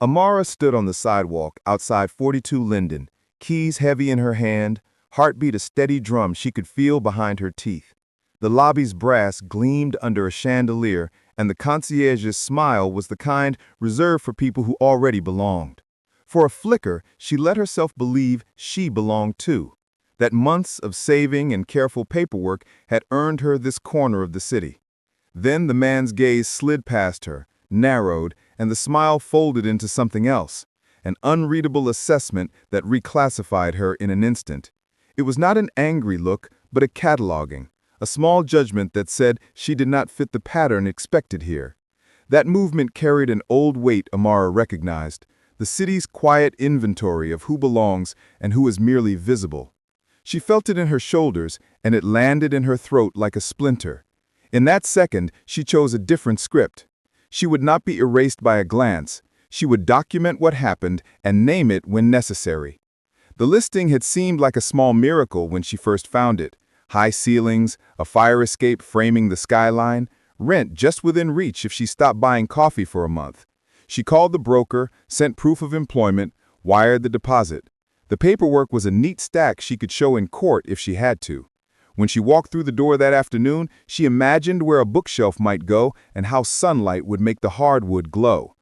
Amara stood on the sidewalk outside 42 Linden, keys heavy in her hand, heartbeat a steady drum she could feel behind her teeth. The lobby's brass gleamed under a chandelier, and the concierge's smile was the kind reserved for people who already belonged. For a flicker, she let herself believe she belonged too, that months of saving and careful paperwork had earned her this corner of the city. Then the man's gaze slid past her, narrowed, and the smile folded into something else, an unreadable assessment that reclassified her in an instant. It was not an angry look, but a cataloging, a small judgment that said she did not fit the pattern expected here. That movement carried an old weight Amara recognized, the city's quiet inventory of who belongs and who is merely visible. She felt it in her shoulders, and it landed in her throat like a splinter. In that second, she chose a different script. She would not be erased by a glance. She would document what happened and name it when necessary. The listing had seemed like a small miracle when she first found it. High ceilings, a fire escape framing the skyline, rent just within reach if she stopped buying coffee for a month. She called the broker, sent proof of employment, wired the deposit. The paperwork was a neat stack she could show in court if she had to. When she walked through the door that afternoon, she imagined where a bookshelf might go and how sunlight would make the hardwood glow.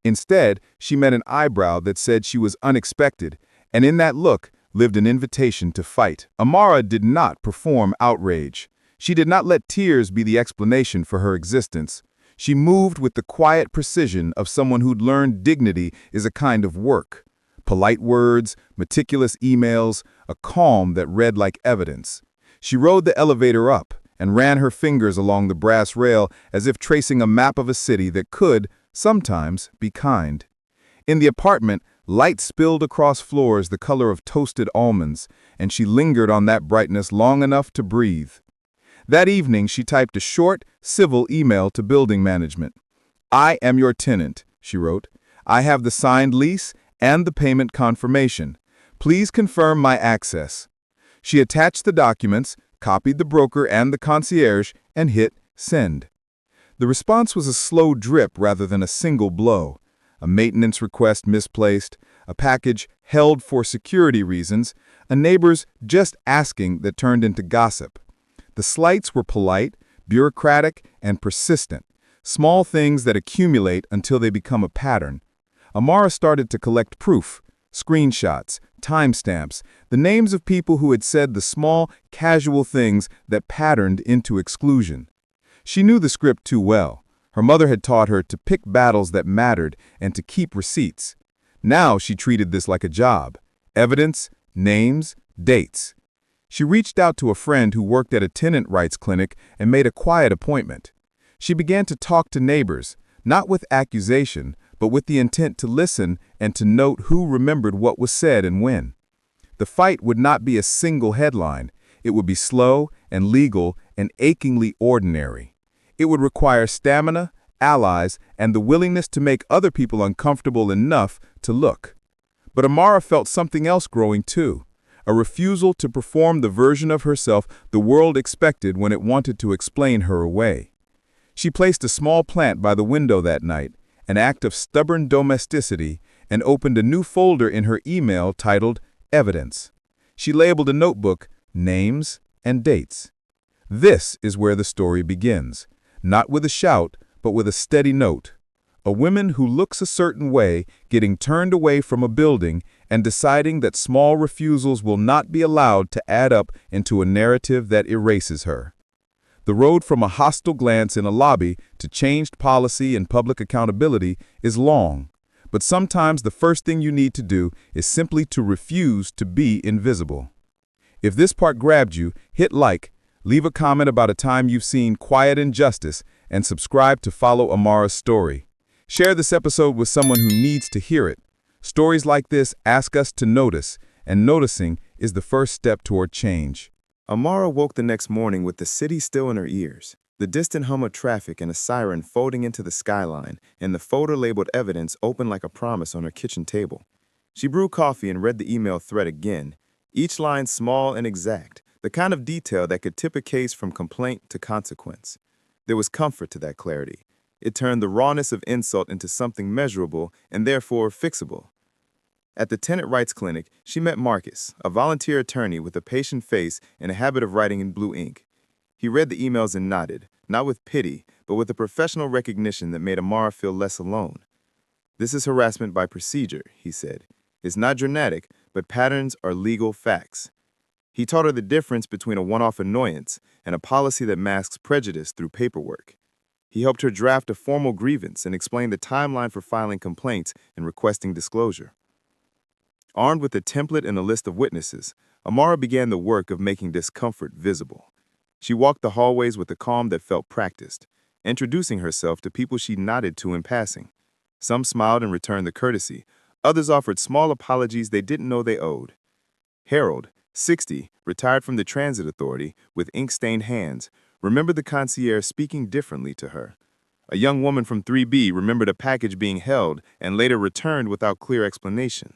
Instead, she met an eyebrow that said she was unexpected, and in that look lived an invitation to fight. Amara did not perform outrage. She did not let tears be the explanation for her existence. She moved with the quiet precision of someone who'd learned dignity is a kind of work. Polite words, meticulous emails, a calm that read like evidence. She rode the elevator up and ran her fingers along the brass rail as if tracing a map of a city that could, sometimes, be kind. In the apartment, light spilled across floors the color of toasted almonds, and she lingered on that brightness long enough to breathe. That evening, she typed a short, civil email to building management. "I am your tenant," she wrote. "I have the signed lease and the payment confirmation. Please confirm my access." She attached the documents, copied the broker and the concierge, and hit send. The response was a slow drip rather than a single blow. A maintenance request misplaced, a package held for security reasons, a neighbor's just asking that turned into gossip. The slights were polite, bureaucratic, and persistent, small things that accumulate until they become a pattern. Amara started to collect proof, screenshots, timestamps, the names of people who had said the small, casual things that patterned into exclusion. She knew the script too well. Her mother had taught her to pick battles that mattered and to keep receipts. Now she treated this like a job. Evidence, names, dates. She reached out to a friend who worked at a tenant rights clinic and made a quiet appointment. She began to talk to neighbors, not with accusation, but with the intent to listen and to note who remembered what was said and when. The fight would not be a single headline. It would be slow and legal and achingly ordinary. It would require stamina, allies, and the willingness to make other people uncomfortable enough to look. But Amara felt something else growing too, a refusal to perform the version of herself the world expected when it wanted to explain her away. She placed a small plant by the window that night, an act of stubborn domesticity, and opened a new folder in her email titled Evidence. She labeled a notebook Names and Dates. This is where the story begins, not with a shout, but with a steady note. A woman who looks a certain way getting turned away from a building and deciding that small refusals will not be allowed to add up into a narrative that erases her. The road from a hostile glance in a lobby to changed policy and public accountability is long, but sometimes the first thing you need to do is simply to refuse to be invisible. If this part grabbed you, hit like, leave a comment about a time you've seen quiet injustice, and subscribe to follow Amara's story. Share this episode with someone who needs to hear it. Stories like this ask us to notice, and noticing is the first step toward change. Amara woke the next morning with the city still in her ears, the distant hum of traffic and a siren folding into the skyline, and the folder labeled Evidence open like a promise on her kitchen table. She brewed coffee and read the email thread again, each line small and exact, the kind of detail that could tip a case from complaint to consequence. There was comfort to that clarity. It turned the rawness of insult into something measurable and therefore fixable. At the Tenant Rights Clinic, she met Marcus, a volunteer attorney with a patient face and a habit of writing in blue ink. He read the emails and nodded, not with pity, but with a professional recognition that made Amara feel less alone. "This is harassment by procedure," he said. "It's not dramatic, but patterns are legal facts." He taught her the difference between a one-off annoyance and a policy that masks prejudice through paperwork. He helped her draft a formal grievance and explained the timeline for filing complaints and requesting disclosure. Armed with a template and a list of witnesses, Amara began the work of making discomfort visible. She walked the hallways with a calm that felt practiced, introducing herself to people she nodded to in passing. Some smiled and returned the courtesy. Others offered small apologies they didn't know they owed. Harold, 60, retired from the transit authority with ink-stained hands, remembered the concierge speaking differently to her. A young woman from 3B remembered a package being held and later returned without clear explanation.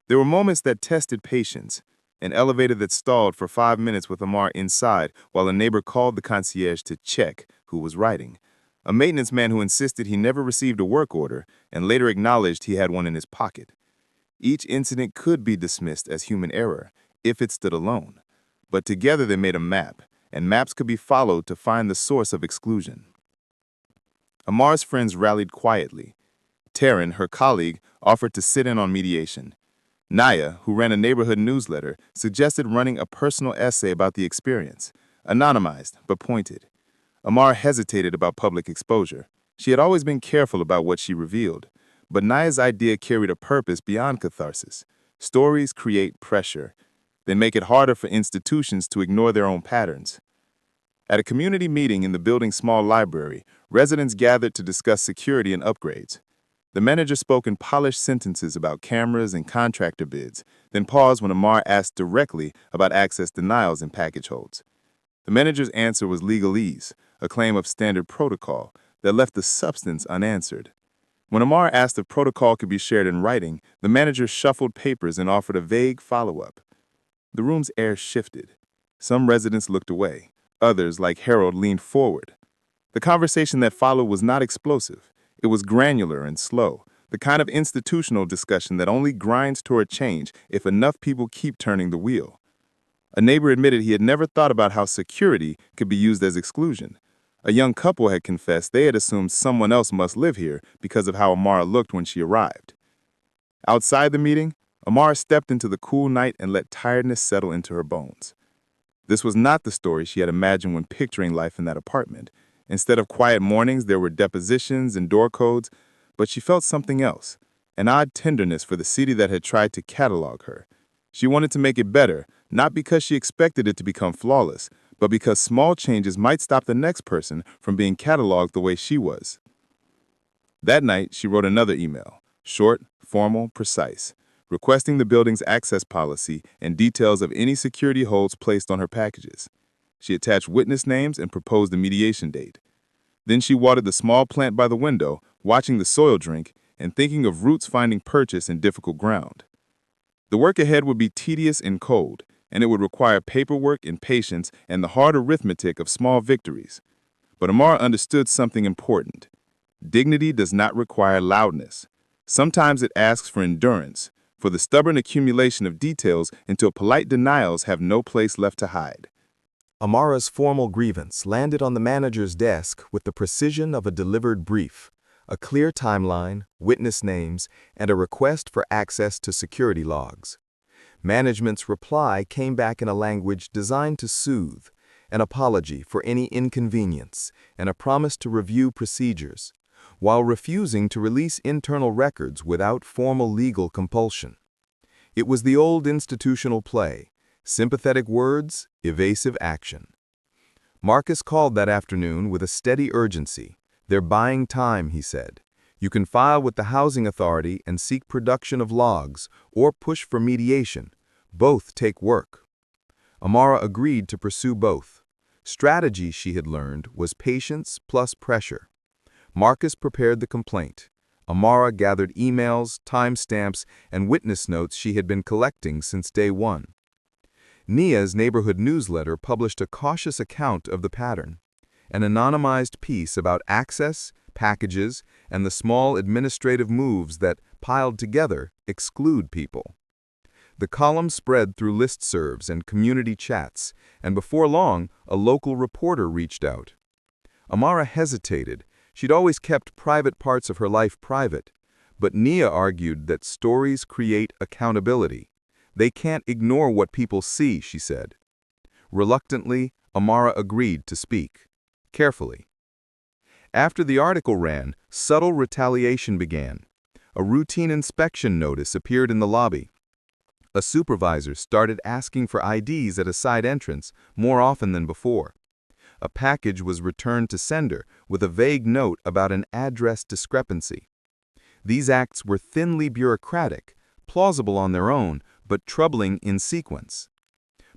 There were moments that tested patience. An elevator that stalled for 5 minutes with Amar inside while a neighbor called the concierge to check who was writing. A maintenance man who insisted he never received a work order and later acknowledged he had one in his pocket. Each incident could be dismissed as human error if it stood alone. But together they made a map, and maps could be followed to find the source of exclusion. Amar's friends rallied quietly. Taryn, her colleague, offered to sit in on mediation. Naya, who ran a neighborhood newsletter, suggested running a personal essay about the experience, anonymized but pointed. Amara hesitated about public exposure. She had always been careful about what she revealed, but Naya's idea carried a purpose beyond catharsis. Stories create pressure. They make it harder for institutions to ignore their own patterns. At a community meeting in the building's small library, residents gathered to discuss security and upgrades. The manager spoke in polished sentences about cameras and contractor bids, then paused when Amar asked directly about access denials and package holds. The manager's answer was legalese, a claim of standard protocol that left the substance unanswered. When Amar asked if protocol could be shared in writing, the manager shuffled papers and offered a vague follow-up. The room's air shifted. Some residents looked away. Others, like Harold, leaned forward. The conversation that followed was not explosive. It was granular and slow, the kind of institutional discussion that only grinds toward change if enough people keep turning the wheel. A neighbor admitted he had never thought about how security could be used as exclusion. A young couple had confessed they had assumed someone else must live here because of how Amara looked when she arrived. Outside the meeting, Amara stepped into the cool night and let tiredness settle into her bones. This was not the story she had imagined when picturing life in that apartment. Instead of quiet mornings, there were depositions and door codes, but she felt something else, an odd tenderness for the city that had tried to catalog her. She wanted to make it better, not because she expected it to become flawless, but because small changes might stop the next person from being cataloged the way she was. That night, she wrote another email, short, formal, precise, requesting the building's access policy and details of any security holds placed on her packages. She attached witness names and proposed a mediation date. Then she watered the small plant by the window, watching the soil drink and thinking of roots finding purchase in difficult ground. The work ahead would be tedious and cold, and it would require paperwork and patience and the hard arithmetic of small victories. But Amara understood something important. Dignity does not require loudness. Sometimes it asks for endurance, for the stubborn accumulation of details until polite denials have no place left to hide. Amara's formal grievance landed on the manager's desk with the precision of a delivered brief, a clear timeline, witness names, and a request for access to security logs. Management's reply came back in a language designed to soothe, an apology for any inconvenience, and a promise to review procedures, while refusing to release internal records without formal legal compulsion. It was the old institutional play. Sympathetic words, evasive action. Marcus called that afternoon with a steady urgency. "They're buying time," he said. "You can file with the housing authority and seek production of logs, or push for mediation. Both take work." Amara agreed to pursue both. Strategy, she had learned, was patience plus pressure. Marcus prepared the complaint. Amara gathered emails, timestamps, and witness notes she had been collecting since day one. Nia's neighborhood newsletter published a cautious account of the pattern, an anonymized piece about access, packages, and the small administrative moves that, piled together, exclude people. The column spread through listservs and community chats, and before long, a local reporter reached out. Amara hesitated. She'd always kept private parts of her life private. But Nia argued that stories create accountability. They can't ignore what people see, she said. Reluctantly, Amara agreed to speak. Carefully. After the article ran, subtle retaliation began. A routine inspection notice appeared in the lobby. A supervisor started asking for IDs at a side entrance more often than before. A package was returned to sender with a vague note about an address discrepancy. These acts were thinly bureaucratic, plausible on their own, but troubling in sequence.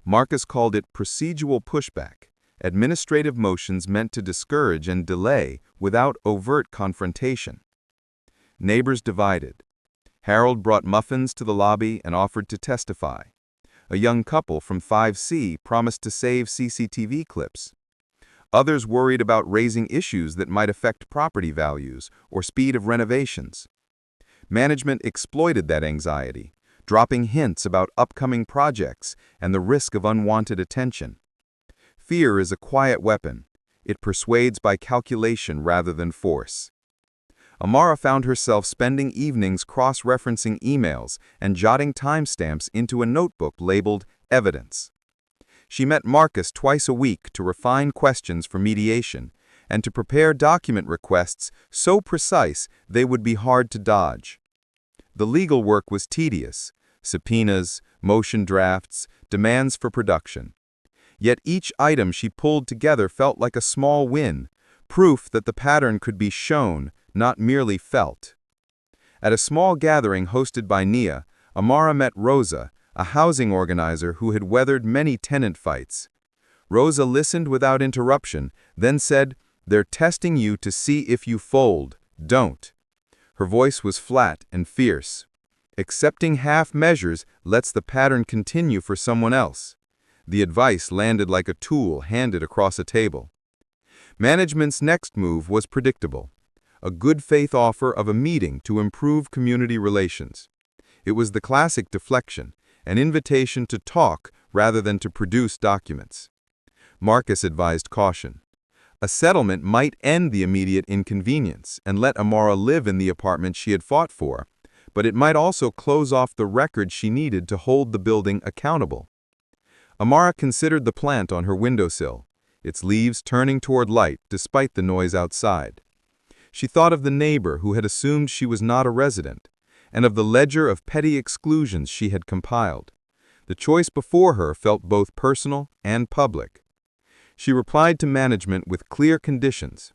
Marcus called it procedural pushback, administrative motions meant to discourage and delay without overt confrontation. Neighbors divided. Harold brought muffins to the lobby and offered to testify. A young couple from 5C promised to save CCTV clips. Others worried about raising issues that might affect property values or speed of renovations. Management exploited that anxiety, dropping hints about upcoming projects and the risk of unwanted attention. Fear is a quiet weapon. It persuades by calculation rather than force. Amara found herself spending evenings cross-referencing emails and jotting timestamps into a notebook labeled Evidence. She met Marcus twice a week to refine questions for mediation and to prepare document requests so precise they would be hard to dodge. The legal work was tedious: subpoenas, motion drafts, demands for production. Yet each item she pulled together felt like a small win, proof that the pattern could be shown, not merely felt. At a small gathering hosted by Nia, Amara met Rosa, a housing organizer who had weathered many tenant fights. Rosa listened without interruption, then said, "They're testing you to see if you fold. Don't." Her voice was flat and fierce. Accepting half measures lets the pattern continue for someone else. The advice landed like a tool handed across a table. Management's next move was predictable: a good faith offer of a meeting to improve community relations. It was the classic deflection, an invitation to talk rather than to produce documents. Marcus advised caution. A settlement might end the immediate inconvenience and let Amara live in the apartment she had fought for, but it might also close off the record she needed to hold the building accountable. Amara considered the plant on her windowsill, its leaves turning toward light despite the noise outside. She thought of the neighbor who had assumed she was not a resident, and of the ledger of petty exclusions she had compiled. The choice before her felt both personal and public. She replied to management with clear conditions.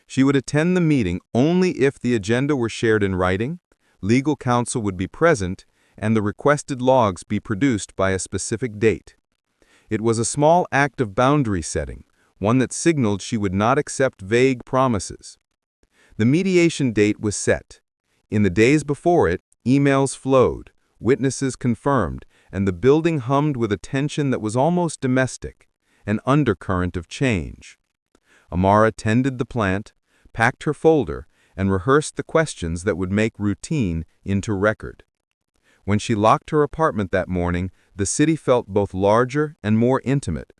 She would attend the meeting only if the agenda were shared in writing, legal counsel would be present, and the requested logs be produced by a specific date. It was a small act of boundary setting, one that signaled she would not accept vague promises. The mediation date was set. In the days before it, emails flowed, witnesses confirmed, and the building hummed with a tension that was almost domestic, an undercurrent of change. Amara tended the plant, packed her folder, and rehearsed the questions that would make routine into record. When she locked her apartment that morning, the city felt both larger and more intimate.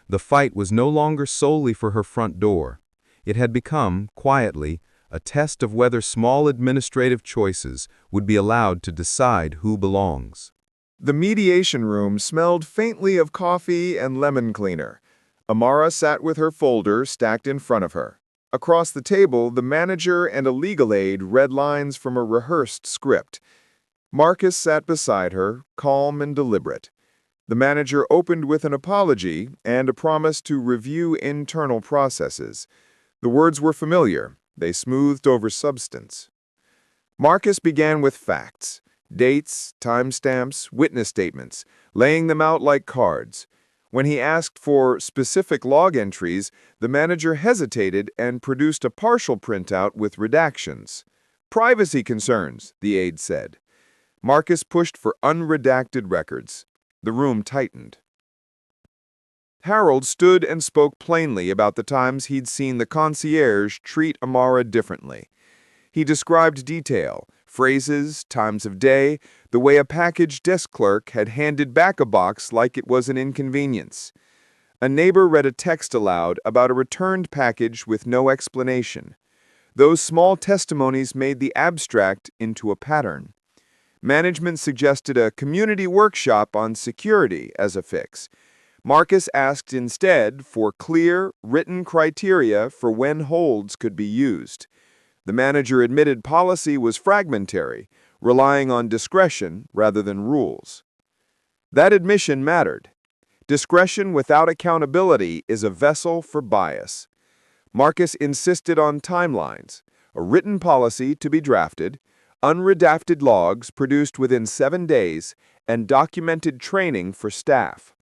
The fight was no longer solely for her front door. It had become, quietly, a test of whether small administrative choices would be allowed to decide who belongs. The mediation room smelled faintly of coffee and lemon cleaner. Amara sat with her folder stacked in front of her. Across the table, the manager and a legal aide read lines from a rehearsed script. Marcus sat beside her, calm and deliberate. The manager opened with an apology and a promise to review internal processes. The words were familiar. They smoothed over substance. Marcus began with facts: dates, timestamps, witness statements, laying them out like cards. When he asked for specific log entries, the manager hesitated and produced a partial printout with redactions. "Privacy concerns," the aide said. Marcus pushed for unredacted records. The room tightened. Harold stood and spoke plainly about the times he'd seen the concierge treat Amara differently. He described detail, phrases, times of day, the way a package desk clerk had handed back a box like it was an inconvenience. A neighbor read a text aloud about a returned package with no explanation. Those small testimonies made the abstract into a pattern. Management suggested a community workshop on security as a fix. Marcus asked instead for clear, written criteria for when holds could be used. The manager admitted policy was fragmentary, relying on discretion rather than rules. That admission mattered. Discretion without accountability is a vessel for bias. Marcus insisted on timelines, a written policy to be drafted, unredacted logs produced within 7 days, and documented training for staff.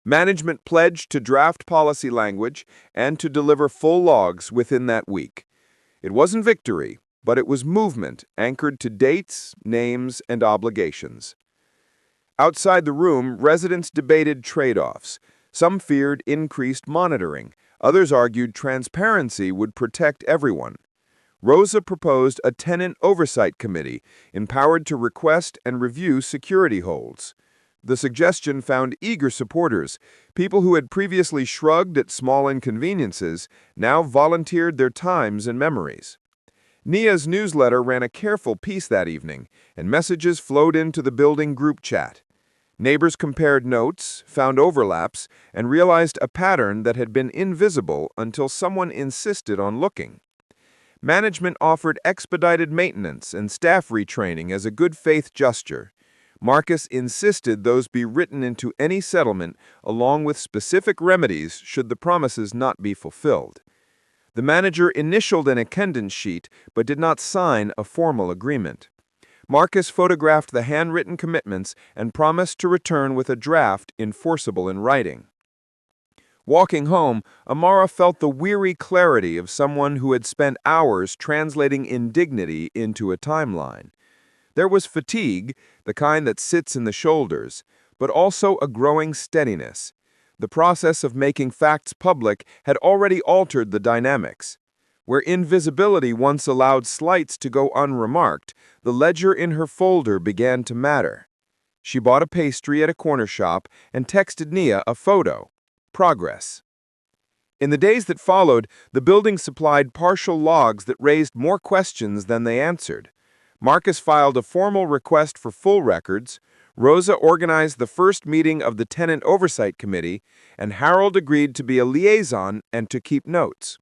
Management pledged to draft policy language and to deliver full logs within that week. It wasn't victory, but it was movement anchored to dates, names, and obligations. Outside the room, residents debated trade-offs. Some feared increased monitoring. Others argued transparency would protect everyone. Rosa proposed a tenant oversight committee, empowered to request and review security holds. The suggestion found eager supporters. People who had previously shrugged at small inconveniences now volunteered their times and memories. Nia's newsletter ran a careful piece that evening, and messages flowed into the building group chat. Neighbors compared notes, found overlaps, and realized a pattern that had been invisible until someone insisted on looking. Management offered expedited maintenance and staff retraining as a good faith gesture. Marcus insisted those be written into any settlement along with specific remedies should the promises not be fulfilled. The manager initialed an attendance sheet but did not sign a formal agreement. Marcus photographed the handwritten commitments and promised to return with a draft enforceable in writing. Walking home, Amara felt the weary clarity of someone who had spent hours translating indignity into a timeline. There was fatigue, the kind that sits in the shoulders, but also a growing steadiness. The process of making facts public had already altered the dynamics. Where invisibility once allowed slights to go unremarked, the ledger in her folder began to matter. She bought a pastry at a corner shop and texted Nia a photo. Progress. In the days that followed, the building supplied partial logs that raised more questions than they answered. Marcus filed a formal request for full records, Rosa organized the first meeting of the Tenant Oversight Committee, and Harold agreed to be a liaison and to keep notes.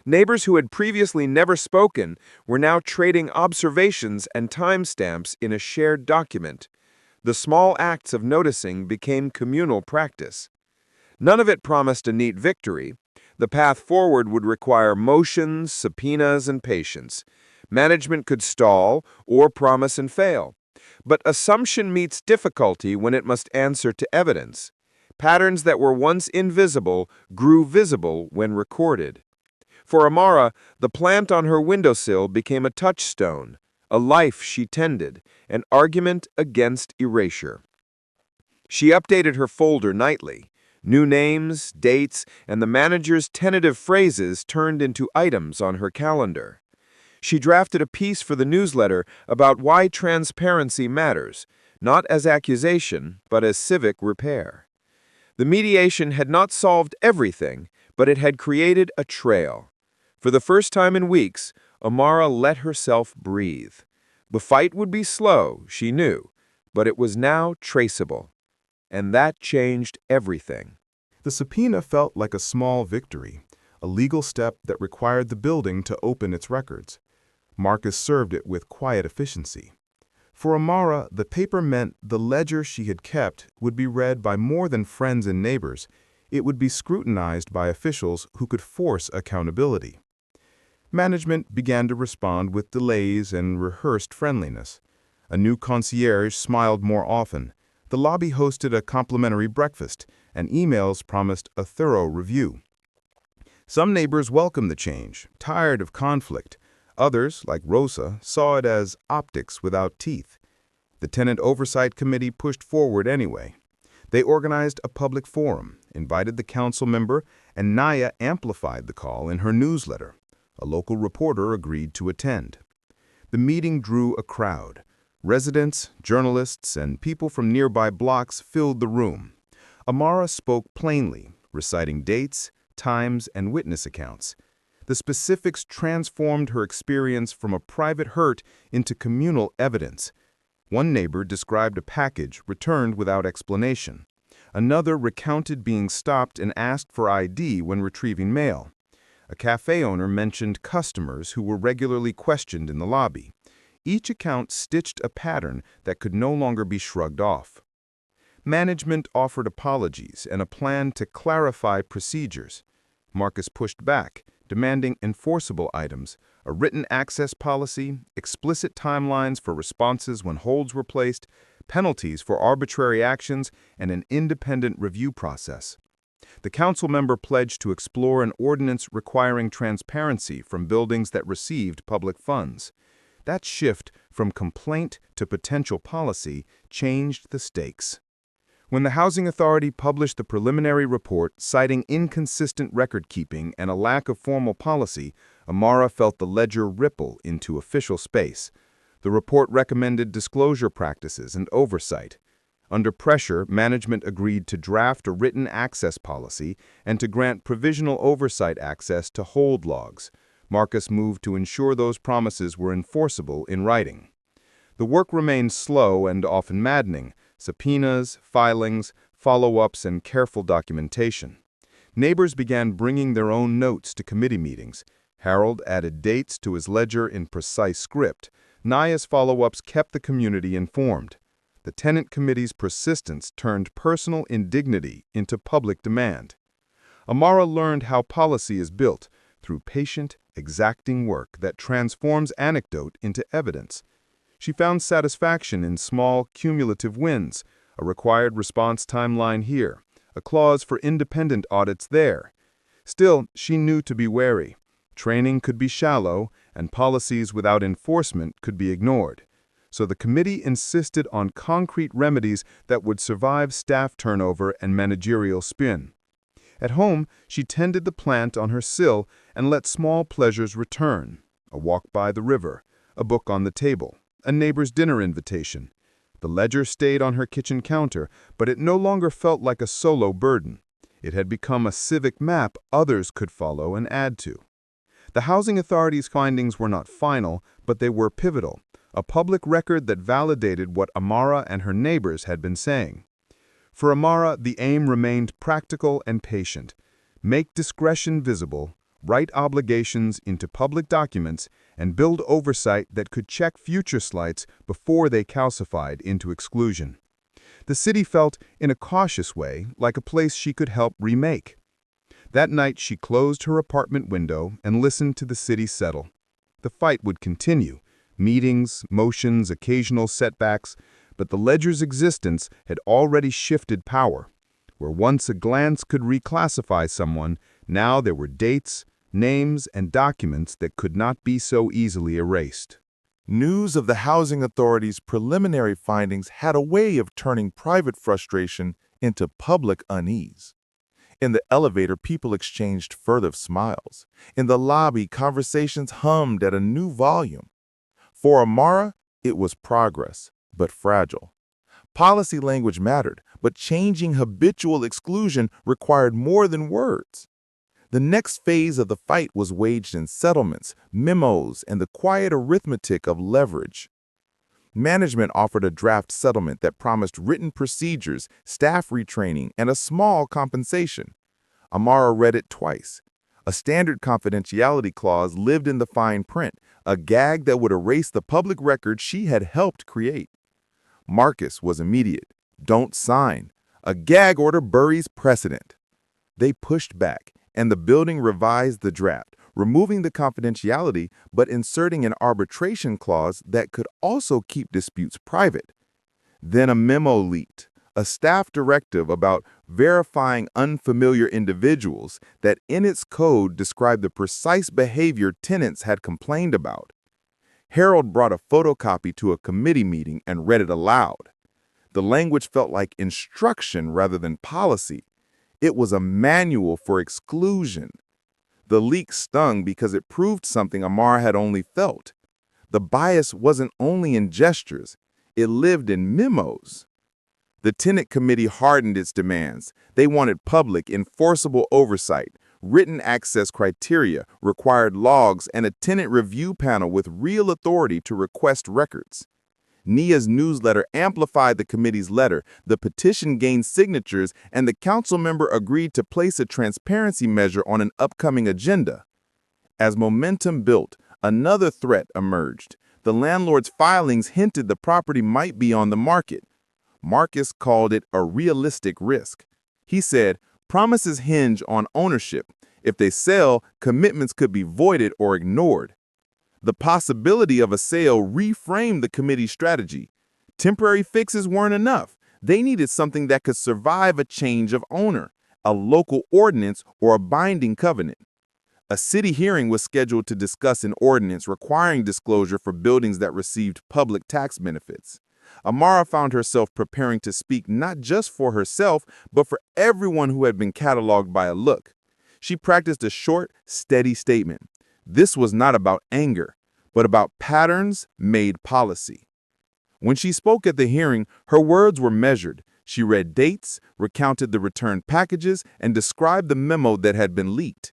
Neighbors who had previously never spoken were now trading observations and timestamps in a shared document. The small acts of noticing became communal practice. None of it promised a neat victory. The path forward would require motions, subpoenas, and patience. Management could stall or promise and fail. But assumption meets difficulty when it must answer to evidence. Patterns that were once invisible grew visible when recorded. For Amara, the plant on her windowsill became a touchstone, a life she tended, an argument against erasure. She updated her folder nightly. New names, dates, and the manager's tentative phrases turned into items on her calendar. She drafted a piece for the newsletter about why transparency matters, not as accusation, but as civic repair. The mediation had not solved everything, but it had created a trail. For the first time in weeks, Amara let herself breathe. The fight would be slow, she knew, but it was now traceable. And that changed everything. The subpoena felt like a small victory, a legal step that required the building to open its records. Marcus served it with quiet efficiency. For Amara, the paper meant the ledger she had kept would be read by more than friends and neighbors. It would be scrutinized by officials who could force accountability. Management began to respond with delays and rehearsed friendliness. A new concierge smiled more often. The lobby hosted a complimentary breakfast, and emails promised a thorough review. Some neighbors welcomed the change, tired of conflict. Others, like Rosa, saw it as optics without teeth. The Tenant Oversight Committee pushed forward anyway. They organized a public forum, invited the council member, and Naya amplified the call in her newsletter. A local reporter agreed to attend. The meeting drew a crowd. Residents, journalists, and people from nearby blocks filled the room. Amara spoke plainly, reciting dates, times, and witness accounts. The specifics transformed her experience from a private hurt into communal evidence. One neighbor described a package returned without explanation. Another recounted being stopped and asked for ID when retrieving mail. A cafe owner mentioned customers who were regularly questioned in the lobby. Each account stitched a pattern that could no longer be shrugged off. Management offered apologies and a plan to clarify procedures. Marcus pushed back, demanding enforceable items, a written access policy, explicit timelines for responses when holds were placed, penalties for arbitrary actions, and an independent review process. The council member pledged to explore an ordinance requiring transparency from buildings that received public funds. That shift from complaint to potential policy changed the stakes. When the Housing Authority published the preliminary report citing inconsistent record-keeping and a lack of formal policy, Amara felt the ledger ripple into official space. The report recommended disclosure practices and oversight. Under pressure, management agreed to draft a written access policy and to grant provisional oversight access to hold logs. Marcus moved to ensure those promises were enforceable in writing. The work remained slow and often maddening: subpoenas, filings, follow-ups, and careful documentation. Neighbors began bringing their own notes to committee meetings. Harold added dates to his ledger in precise script. Naya's follow-ups kept the community informed. The Tenant Committee's persistence turned personal indignity into public demand. Amara learned how policy is built through patient, exacting work that transforms anecdote into evidence. She found satisfaction in small, cumulative wins, a required response timeline here, a clause for independent audits there. Still, she knew to be wary. Training could be shallow, and policies without enforcement could be ignored. So the committee insisted on concrete remedies that would survive staff turnover and managerial spin. At home, she tended the plant on her sill and let small pleasures return: a walk by the river, a book on the table, a neighbor's dinner invitation. The ledger stayed on her kitchen counter, but it no longer felt like a solo burden. It had become a civic map others could follow and add to. The Housing Authority's findings were not final, but they were pivotal, a public record that validated what Amara and her neighbors had been saying. For Amara, the aim remained practical and patient: make discretion visible, write obligations into public documents, and build oversight that could check future slights before they calcified into exclusion. The city felt, in a cautious way, like a place she could help remake. That night, she closed her apartment window and listened to the city settle. The fight would continue: meetings, motions, occasional setbacks, but the ledger's existence had already shifted power. Where once a glance could reclassify someone, now there were dates, names, and documents that could not be so easily erased. News of the Housing Authority's preliminary findings had a way of turning private frustration into public unease. In the elevator, people exchanged furtive smiles. In the lobby, conversations hummed at a new volume. For Amara, it was progress, but fragile. Policy language mattered, but changing habitual exclusion required more than words. The next phase of the fight was waged in settlements, memos, and the quiet arithmetic of leverage. Management offered a draft settlement that promised written procedures, staff retraining, and a small compensation. Amara read it twice. A standard confidentiality clause lived in the fine print, a gag that would erase the public record she had helped create. Marcus was immediate: don't sign. A gag order buries precedent. They pushed back, and the building revised the draft, removing the confidentiality but inserting an arbitration clause that could also keep disputes private. Then a memo leaked, a staff directive about verifying unfamiliar individuals that in its code described the precise behavior tenants had complained about. Harold brought a photocopy to a committee meeting and read it aloud. The language felt like instruction rather than policy. It was a manual for exclusion. The leak stung because it proved something Amara had only felt. The bias wasn't only in gestures, it lived in memos. The Tenant Committee hardened its demands. They wanted public, enforceable oversight, written access criteria, required logs, and a tenant review panel with real authority to request records. Nia's newsletter amplified the committee's letter, the petition gained signatures, and the council member agreed to place a transparency measure on an upcoming agenda. As momentum built, another threat emerged. The landlord's filings hinted the property might be on the market. Marcus called it a realistic risk. He said, promises hinge on ownership. If they sell, commitments could be voided or ignored. The possibility of a sale reframed the committee's strategy. Temporary fixes weren't enough. They needed something that could survive a change of owner, a local ordinance, or a binding covenant. A city hearing was scheduled to discuss an ordinance requiring disclosure for buildings that received public tax benefits. Amara found herself preparing to speak not just for herself, but for everyone who had been cataloged by a look. She practiced a short, steady statement. This was not about anger, but about patterns made policy. When she spoke at the hearing, her words were measured. She read dates, recounted the returned packages, and described the memo that had been leaked.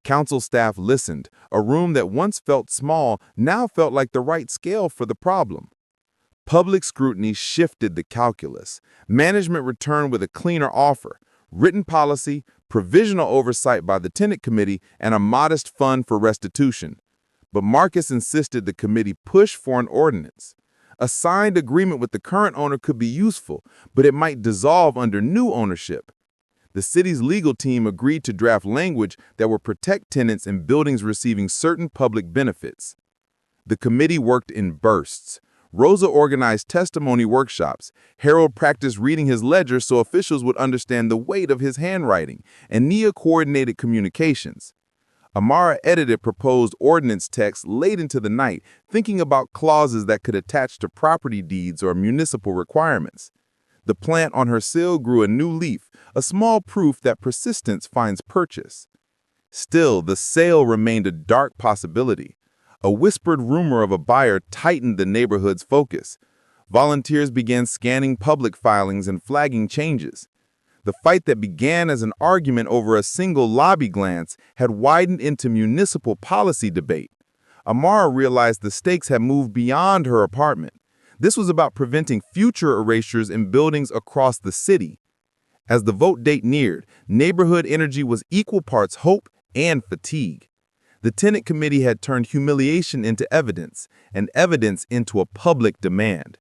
Council staff listened. A room that once felt small now felt like the right scale for the problem. Public scrutiny shifted the calculus. Management returned with a cleaner offer, written policy, provisional oversight by the Tenant Committee, and a modest fund for restitution. But Marcus insisted the committee push for an ordinance. A signed agreement with the current owner could be useful, but it might dissolve under new ownership. The city's legal team agreed to draft language that would protect tenants in buildings receiving certain public benefits. The committee worked in bursts. Rosa organized testimony workshops. Harold practiced reading his ledger so officials would understand the weight of his handwriting, and Nia coordinated communications. Amara edited proposed ordinance text late into the night, thinking about clauses that could attach to property deeds or municipal requirements. The plant on her sill grew a new leaf, a small proof that persistence finds purchase. Still, the sale remained a dark possibility. A whispered rumor of a buyer tightened the neighborhood's focus. Volunteers began scanning public filings and flagging changes. The fight that began as an argument over a single lobby glance had widened into municipal policy debate. Amara realized the stakes had moved beyond her apartment. This was about preventing future erasures in buildings across the city. As the vote date neared, neighborhood energy was equal parts hope and fatigue. The Tenant Committee had turned humiliation into evidence, and evidence into a public demand.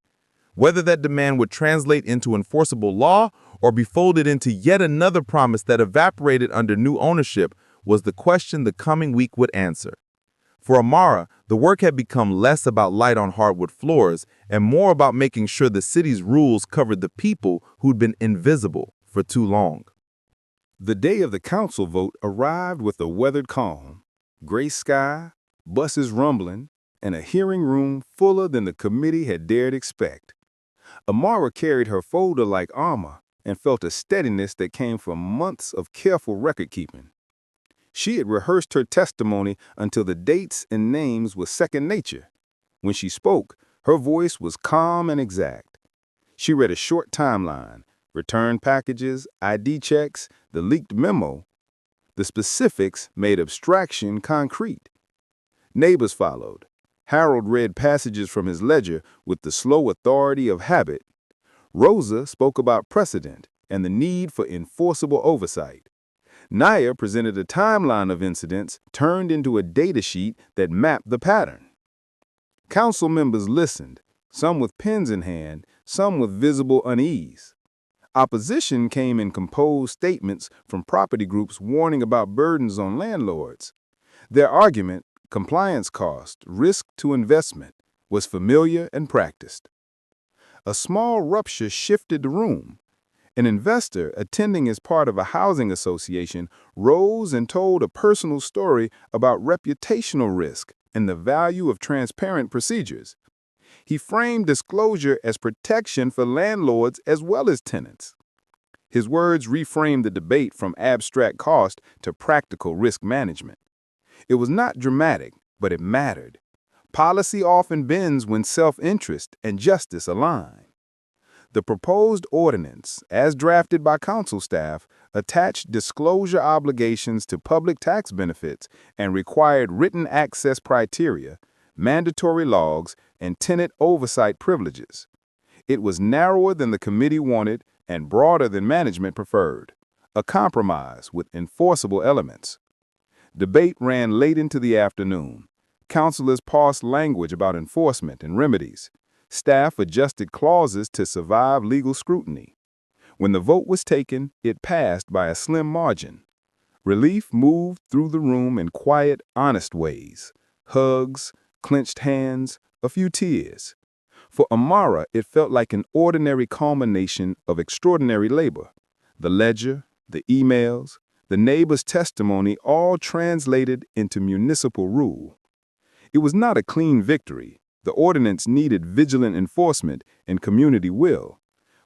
Whether that demand would translate into enforceable law or be folded into yet another promise that evaporated under new ownership was the question the coming week would answer. For Amara, the work had become less about light on hardwood floors and more about making sure the city's rules covered the people who'd been invisible for too long. The day of the council vote arrived with a weathered calm. Gray sky, buses rumbling, and a hearing room fuller than the committee had dared expect. Amara carried her folder like armor and felt a steadiness that came from months of careful record-keeping. She had rehearsed her testimony until the dates and names were second nature. When she spoke, her voice was calm and exact. She read a short timeline, returned packages, ID checks, the leaked memo. The specifics made abstraction concrete. Neighbors followed. Harold read passages from his ledger with the slow authority of habit. Rosa spoke about precedent and the need for enforceable oversight. Nia presented a timeline of incidents turned into a data sheet that mapped the pattern. Council members listened, some with pens in hand, some with visible unease. Opposition came in composed statements from property groups warning about burdens on landlords. Their argument, compliance cost, risk to investment, was familiar and practiced. A small rupture shifted the room. An investor attending as part of a housing association rose and told a personal story about reputational risk and the value of transparent procedures. He framed disclosure as protection for landlords as well as tenants. His words reframed the debate from abstract cost to practical risk management. It was not dramatic, but it mattered. Policy often bends when self-interest and justice align. The proposed ordinance, as drafted by council staff, attached disclosure obligations to public tax benefits and required written access criteria, mandatory logs, and tenant oversight privileges. It was narrower than the committee wanted and broader than management preferred, a compromise with enforceable elements. Debate ran late into the afternoon. Councilors parsed language about enforcement and remedies. Staff adjusted clauses to survive legal scrutiny. When the vote was taken, it passed by a slim margin. Relief moved through the room in quiet, honest ways. Hugs, clenched hands, a few tears. For Amara, it felt like an ordinary culmination of extraordinary labor. The ledger, the emails, the neighbor's testimony all translated into municipal rule. It was not a clean victory. The ordinance needed vigilant enforcement and community will,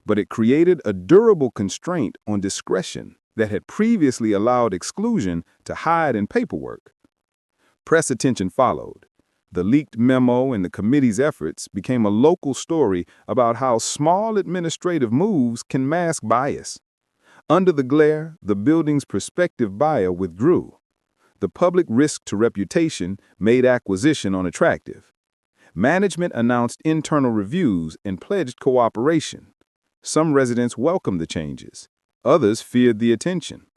but it created a durable constraint on discretion that had previously allowed exclusion to hide in paperwork. Press attention followed. The leaked memo and the committee's efforts became a local story about how small administrative moves can mask bias. Under the glare, the building's prospective buyer withdrew. The public risk to reputation made acquisition unattractive. Management announced internal reviews and pledged cooperation. Some residents welcomed the changes. Others feared the attention.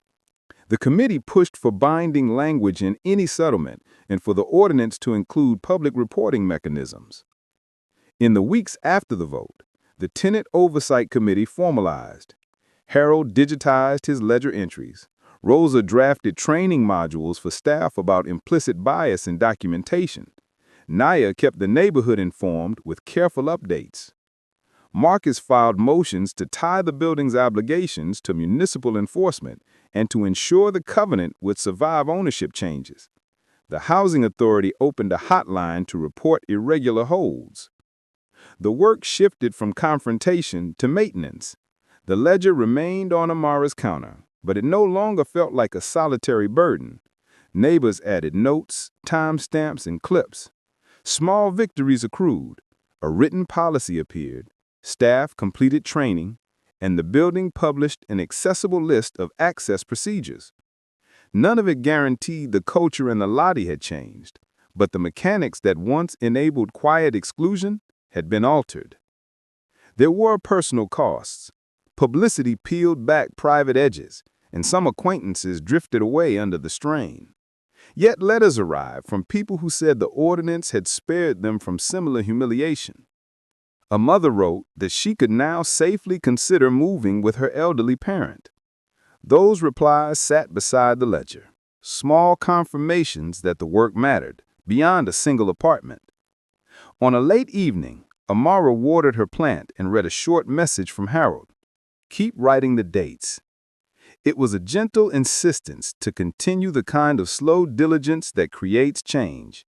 The committee pushed for binding language in any settlement and for the ordinance to include public reporting mechanisms. In the weeks after the vote, the Tenant Oversight Committee formalized. Harold digitized his ledger entries. Rosa drafted training modules for staff about implicit bias in documentation. Naya kept the neighborhood informed with careful updates. Marcus filed motions to tie the building's obligations to municipal enforcement and to ensure the covenant would survive ownership changes. The Housing Authority opened a hotline to report irregular holds. The work shifted from confrontation to maintenance. The ledger remained on Amara's counter, but it no longer felt like a solitary burden. Neighbors added notes, timestamps, and clips. Small victories accrued. A written policy appeared. Staff completed training, and the building published an accessible list of access procedures. None of it guaranteed the culture in the lobby had changed, but the mechanics that once enabled quiet exclusion had been altered. There were personal costs. Publicity peeled back private edges, and some acquaintances drifted away under the strain. Yet letters arrived from people who said the ordinance had spared them from similar humiliation. A mother wrote that she could now safely consider moving with her elderly parent. Those replies sat beside the ledger, small confirmations that the work mattered, beyond a single apartment. On a late evening, Amara watered her plant and read a short message from Harold. Keep writing the dates. It was a gentle insistence to continue the kind of slow diligence that creates change.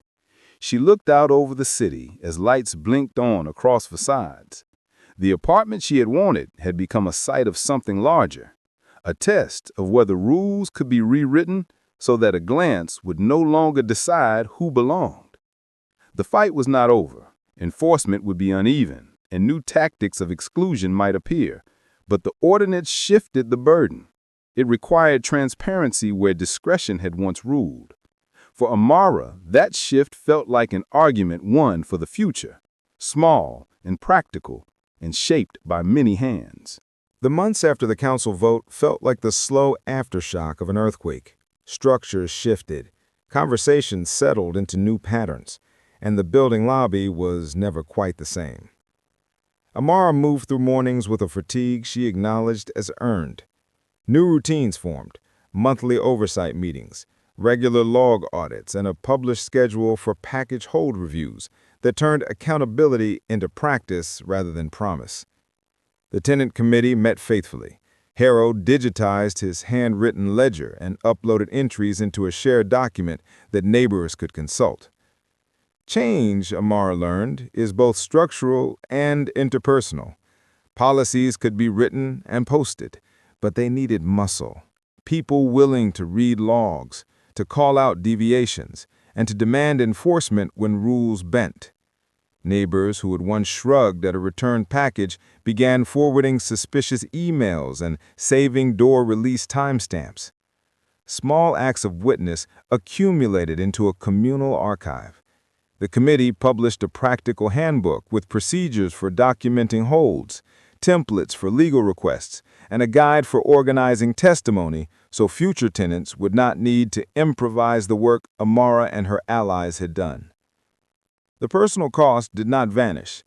She looked out over the city as lights blinked on across facades. The apartment she had wanted had become a site of something larger, a test of whether rules could be rewritten so that a glance would no longer decide who belonged. The fight was not over. Enforcement would be uneven, and new tactics of exclusion might appear, but the ordinance shifted the burden. It required transparency where discretion had once ruled. For Amara, that shift felt like an argument won for the future, small and practical and shaped by many hands. The months after the council vote felt like the slow aftershock of an earthquake. Structures shifted, conversations settled into new patterns, and the building lobby was never quite the same. Amara moved through mornings with a fatigue she acknowledged as earned. New routines formed, monthly oversight meetings, regular log audits, and a published schedule for package hold reviews that turned accountability into practice rather than promise. The tenant committee met faithfully. Harold digitized his handwritten ledger and uploaded entries into a shared document that neighbors could consult. Change, Amara learned, is both structural and interpersonal. Policies could be written and posted, But they needed muscle, people willing to read logs, to call out deviations, and to demand enforcement when rules bent. Neighbors who had once shrugged at a returned package began forwarding suspicious emails and saving door release timestamps. Small acts of witness accumulated into a communal archive. The committee published a practical handbook with procedures for documenting holds, templates for legal requests, and a guide for organizing testimony so future tenants would not need to improvise the work Amara and her allies had done. The personal cost did not vanish.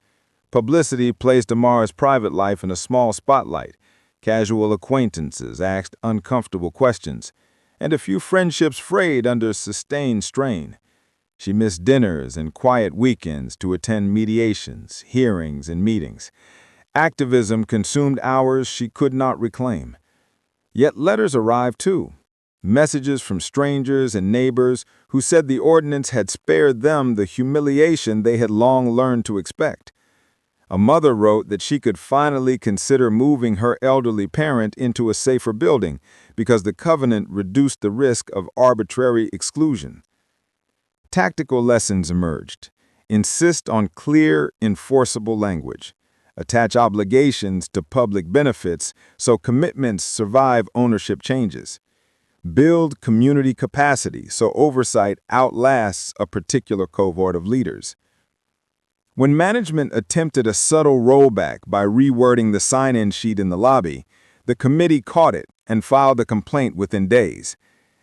Publicity placed Amara's private life in a small spotlight. Casual acquaintances asked uncomfortable questions, and a few friendships frayed under sustained strain. She missed dinners and quiet weekends to attend mediations, hearings, and meetings. Activism consumed hours she could not reclaim. Yet letters arrived too. Messages from strangers and neighbors who said the ordinance had spared them the humiliation they had long learned to expect. A mother wrote that she could finally consider moving her elderly parent into a safer building because the covenant reduced the risk of arbitrary exclusion. Tactical lessons emerged. Insist on clear, enforceable language. Attach obligations to public benefits so commitments survive ownership changes. Build community capacity so oversight outlasts a particular cohort of leaders. When management attempted a subtle rollback by rewording the sign-in sheet in the lobby, the committee caught it and filed a complaint within days.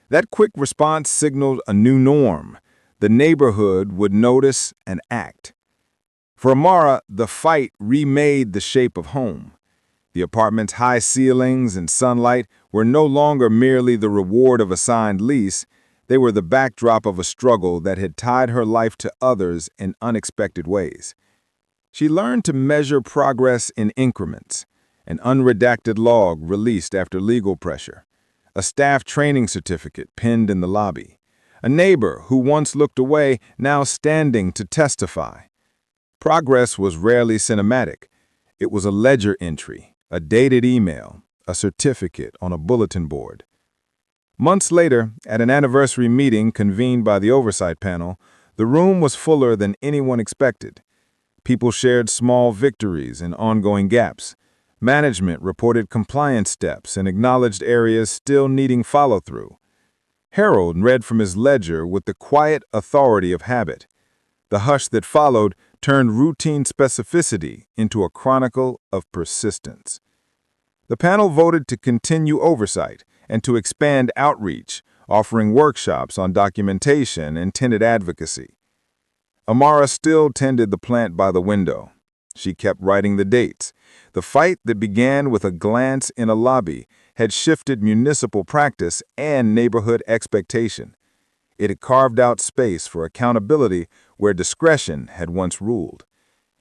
That quick response signaled a new norm. The neighborhood would notice and act. For Amara, the fight remade the shape of home. The apartment's high ceilings and sunlight were no longer merely the reward of a signed lease, they were the backdrop of a struggle that had tied her life to others in unexpected ways. She learned to measure progress in increments, an unredacted log released after legal pressure, a staff training certificate pinned in the lobby, a neighbor who once looked away now standing to testify. Progress was rarely cinematic. It was a ledger entry, a dated email, a certificate on a bulletin board. Months later, at an anniversary meeting convened by the oversight panel, the room was fuller than anyone expected. People shared small victories and ongoing gaps. Management reported compliance steps and acknowledged areas still needing follow-through. Harold read from his ledger with the quiet authority of habit. The hush that followed turned routine specificity into a chronicle of persistence. The panel voted to continue oversight and to expand outreach, offering workshops on documentation and tenant advocacy. Amara still tended the plant by the window. She kept writing the dates. The fight that began with a glance in a lobby had shifted municipal practice and neighborhood expectation. It had carved out space for accountability where discretion had once ruled.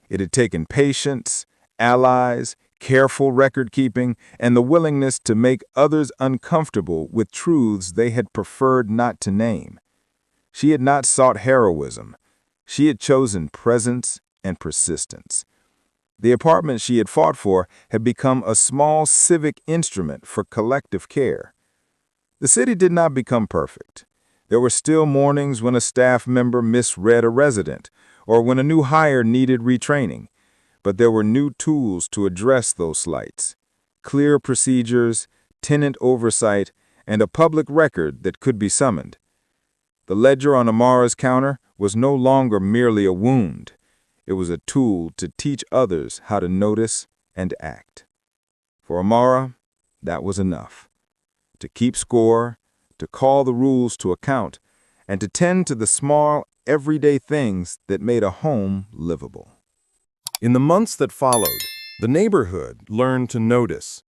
It had taken patience, allies, careful record-keeping, and the willingness to make others uncomfortable with truths they had preferred not to name. She had not sought heroism. She had chosen presence and persistence. The apartment she had fought for had become a small civic instrument for collective care. The city did not become perfect. There were still mornings when a staff member misread a resident, or when a new hire needed retraining. But there were new tools to address those slights: clear procedures, tenant oversight, and a public record that could be summoned. The ledger on Amara's counter was no longer merely a wound. It was a tool to teach others how to notice and act. For Amara, that was enough. To keep score, to call the rules to account, and to tend to the small, everyday things that made a home livable. In the months that followed, the neighborhood learned to notice.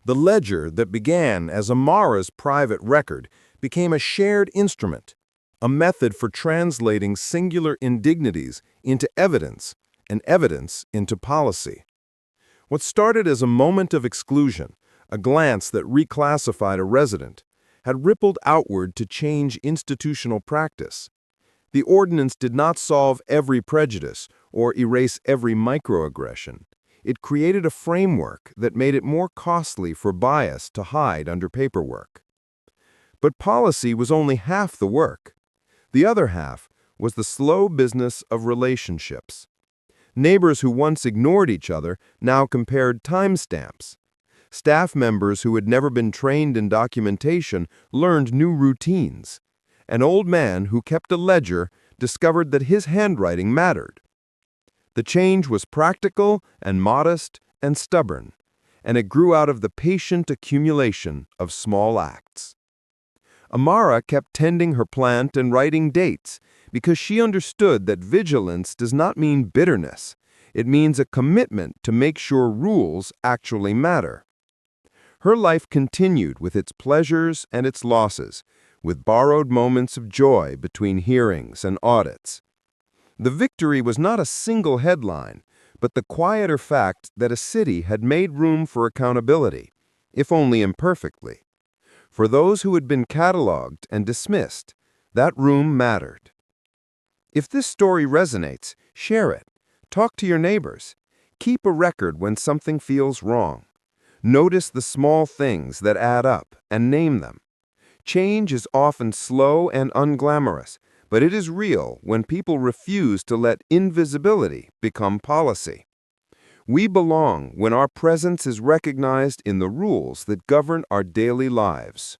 The ledger that began as Amara's private record became a shared instrument, a method for translating singular indignities into evidence and evidence into policy. What started as a moment of exclusion, a glance that reclassified a resident, had rippled outward to change institutional practice. The ordinance did not solve every prejudice or erase every microaggression. It created a framework that made it more costly for bias to hide under paperwork. But policy was only half the work. The other half was the slow business of relationships. Neighbors who once ignored each other now compared timestamps. Staff members who had never been trained in documentation learned new routines. An old man who kept a ledger discovered that his handwriting mattered. The change was practical and modest and stubborn, and it grew out of the patient accumulation of small acts. Amara kept tending her plant and writing dates because she understood that vigilance does not mean bitterness. It means a commitment to make sure rules actually matter. Her life continued with its pleasures and its losses, with borrowed moments of joy between hearings and audits. The victory was not a single headline, but the quieter fact that a city had made room for accountability, if only imperfectly. For those who had been cataloged and dismissed, that room mattered. If this story resonates, share it. Talk to your neighbors. Keep a record when something feels wrong. Notice the small things that add up and name them. Change is often slow and unglamorous, but it is real when people refuse to let invisibility become policy. We belong when our presence is recognized in the rules that govern our daily lives.